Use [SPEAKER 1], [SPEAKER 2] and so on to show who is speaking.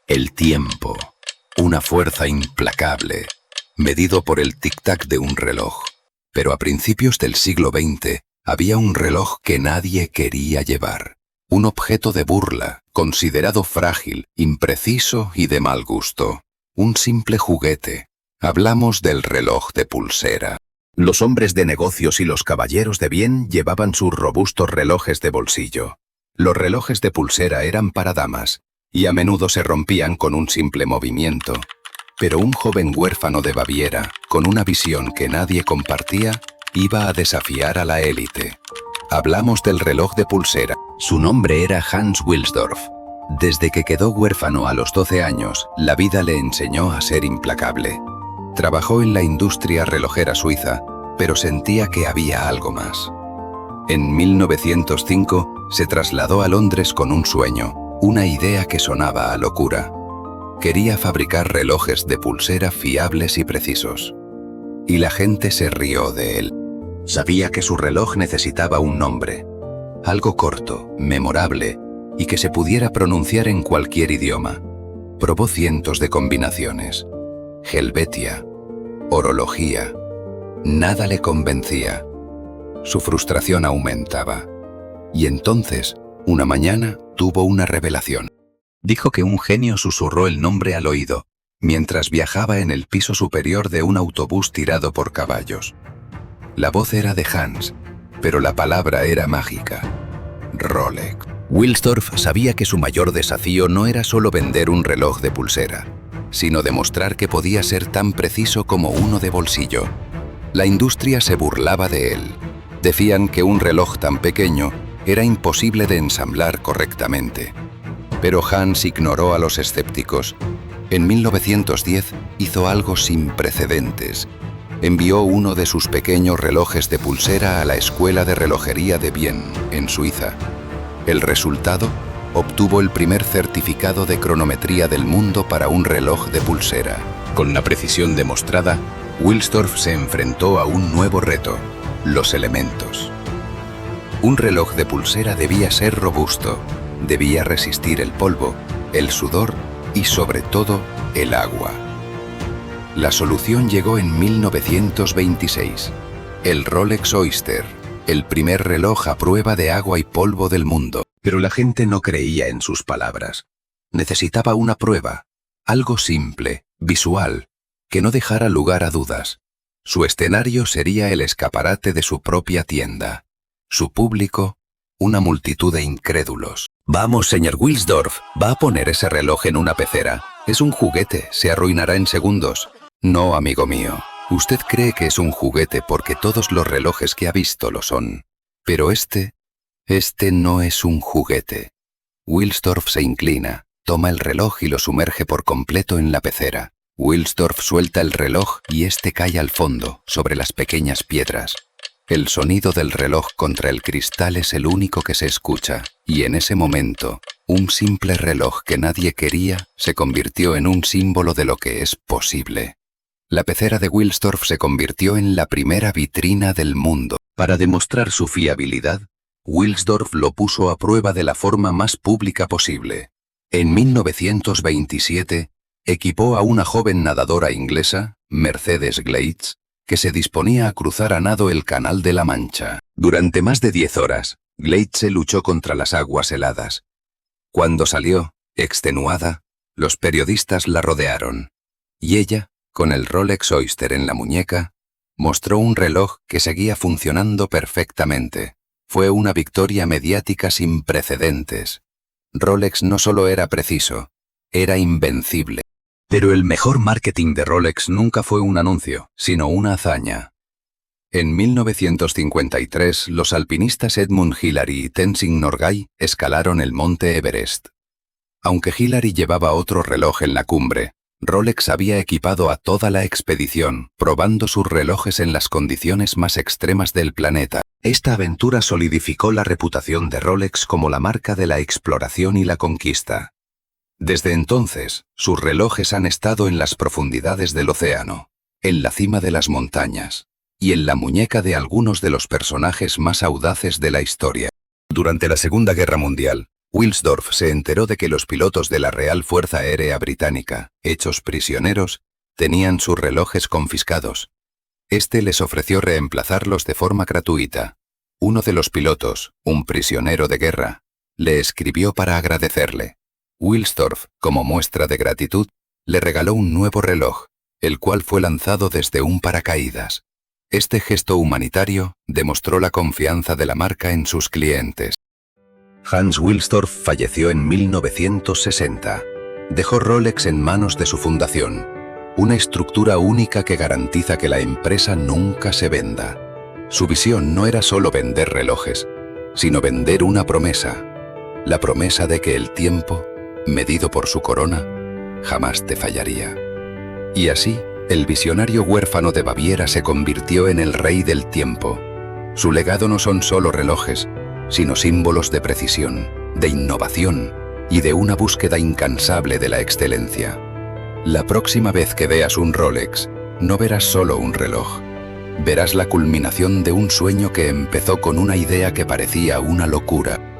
[SPEAKER 1] El tiempo, una fuerza implacable, medido por el tic-tac de un reloj. Pero a principios del siglo XX había un reloj que nadie quería llevar. Un objeto de burla, considerado frágil, impreciso y de mal gusto. Un simple juguete. Hablamos del reloj de pulsera. Los hombres de negocios y los caballeros de bien llevaban sus robustos relojes de bolsillo. Los relojes de pulsera eran para damas, y a menudo se rompían con un simple movimiento. Pero un joven huérfano de Baviera, con una visión que nadie compartía, iba a desafiar a la élite. Hablamos del reloj de pulsera. Su nombre era Hans Wilsdorf. Desde que quedó huérfano a los 12 años, la vida le enseñó a ser implacable. Trabajó en la industria relojera suiza, pero sentía que había algo más. En 1905 se trasladó a Londres con un sueño, una idea que sonaba a locura. Quería fabricar relojes de pulsera fiables y precisos. Y la gente se rió de él. Sabía que su reloj necesitaba un nombre. Algo corto, memorable, y que se pudiera pronunciar en cualquier idioma. Probó cientos de combinaciones. Helvetia, orología. Nada le convencía. Su frustración aumentaba. Y entonces, una mañana, tuvo una revelación. Dijo que un genio susurró el nombre al oído, mientras viajaba en el piso superior de un autobús tirado por caballos. La voz era de Hans, pero la palabra era mágica. Rolex. Wilsdorf sabía que su mayor desafío no era solo vender un reloj de pulsera, sino demostrar que podía ser tan preciso como uno de bolsillo. La industria se burlaba de él. Decían que un reloj tan pequeño era imposible de ensamblar correctamente. Pero Hans ignoró a los escépticos. En 1910 hizo algo sin precedentes. Envió uno de sus pequeños relojes de pulsera a la Escuela de Relojería de Vienne, en Suiza. El resultado, obtuvo el primer certificado de cronometría del mundo para un reloj de pulsera. Con la precisión demostrada, Wilsdorf se enfrentó a un nuevo reto: los elementos. Un reloj de pulsera debía ser robusto, debía resistir el polvo, el sudor y, sobre todo, el agua. La solución llegó en 1926. El Rolex Oyster, el primer reloj a prueba de agua y polvo del mundo. Pero la gente no creía en sus palabras. Necesitaba una prueba, algo simple, visual, que no dejara lugar a dudas. Su escenario sería el escaparate de su propia tienda. Su público, una multitud de incrédulos. Vamos, señor Wilsdorf, va a poner ese reloj en una pecera. Es un juguete, se arruinará en segundos. No, amigo mío. Usted cree que es un juguete porque todos los relojes que ha visto lo son. Pero este no es un juguete. Wilsdorf se inclina, toma el reloj y lo sumerge por completo en la pecera. Wilsdorf suelta el reloj y este cae al fondo, sobre las pequeñas piedras. El sonido del reloj contra el cristal es el único que se escucha, y en ese momento, un simple reloj que nadie quería se convirtió en un símbolo de lo que es posible. La pecera de Wilsdorf se convirtió en la primera vitrina del mundo. Para demostrar su fiabilidad, Wilsdorf lo puso a prueba de la forma más pública posible. En 1927, equipó a una joven nadadora inglesa, Mercedes Gleitz, que se disponía a cruzar a nado el Canal de la Mancha. Durante más de 10 horas, Gleitz luchó contra las aguas heladas. Cuando salió, extenuada, los periodistas la rodearon. Y ella, con el Rolex Oyster en la muñeca, mostró un reloj que seguía funcionando perfectamente. Fue una victoria mediática sin precedentes. Rolex no solo era preciso, era invencible. Pero el mejor marketing de Rolex nunca fue un anuncio, sino una hazaña. En 1953, los alpinistas Edmund Hillary y Tenzing Norgay escalaron el monte Everest. Aunque Hillary llevaba otro reloj en la cumbre, Rolex había equipado a toda la expedición, probando sus relojes en las condiciones más extremas del planeta. Esta aventura solidificó la reputación de Rolex como la marca de la exploración y la conquista. Desde entonces, sus relojes han estado en las profundidades del océano, en la cima de las montañas, y en la muñeca de algunos de los personajes más audaces de la historia. Durante la Segunda Guerra Mundial, Wilsdorf se enteró de que los pilotos de la Real Fuerza Aérea Británica, hechos prisioneros, tenían sus relojes confiscados. Este les ofreció reemplazarlos de forma gratuita. Uno de los pilotos, un prisionero de guerra, le escribió para agradecerle. Wilsdorf, como muestra de gratitud, le regaló un nuevo reloj, el cual fue lanzado desde un paracaídas. Este gesto humanitario demostró la confianza de la marca en sus clientes. Hans Wilsdorf falleció en 1960. Dejó Rolex en manos de su fundación, una estructura única que garantiza que la empresa nunca se venda. Su visión no era solo vender relojes, sino vender una promesa, la promesa de que el tiempo, medido por su corona, jamás te fallaría. Y así, el visionario huérfano de Baviera se convirtió en el rey del tiempo. Su legado no son solo relojes, sino símbolos de precisión, de innovación y de una búsqueda incansable de la excelencia. La próxima vez que veas un Rolex, no verás solo un reloj. Verás la culminación de un sueño que empezó con una idea que parecía una locura.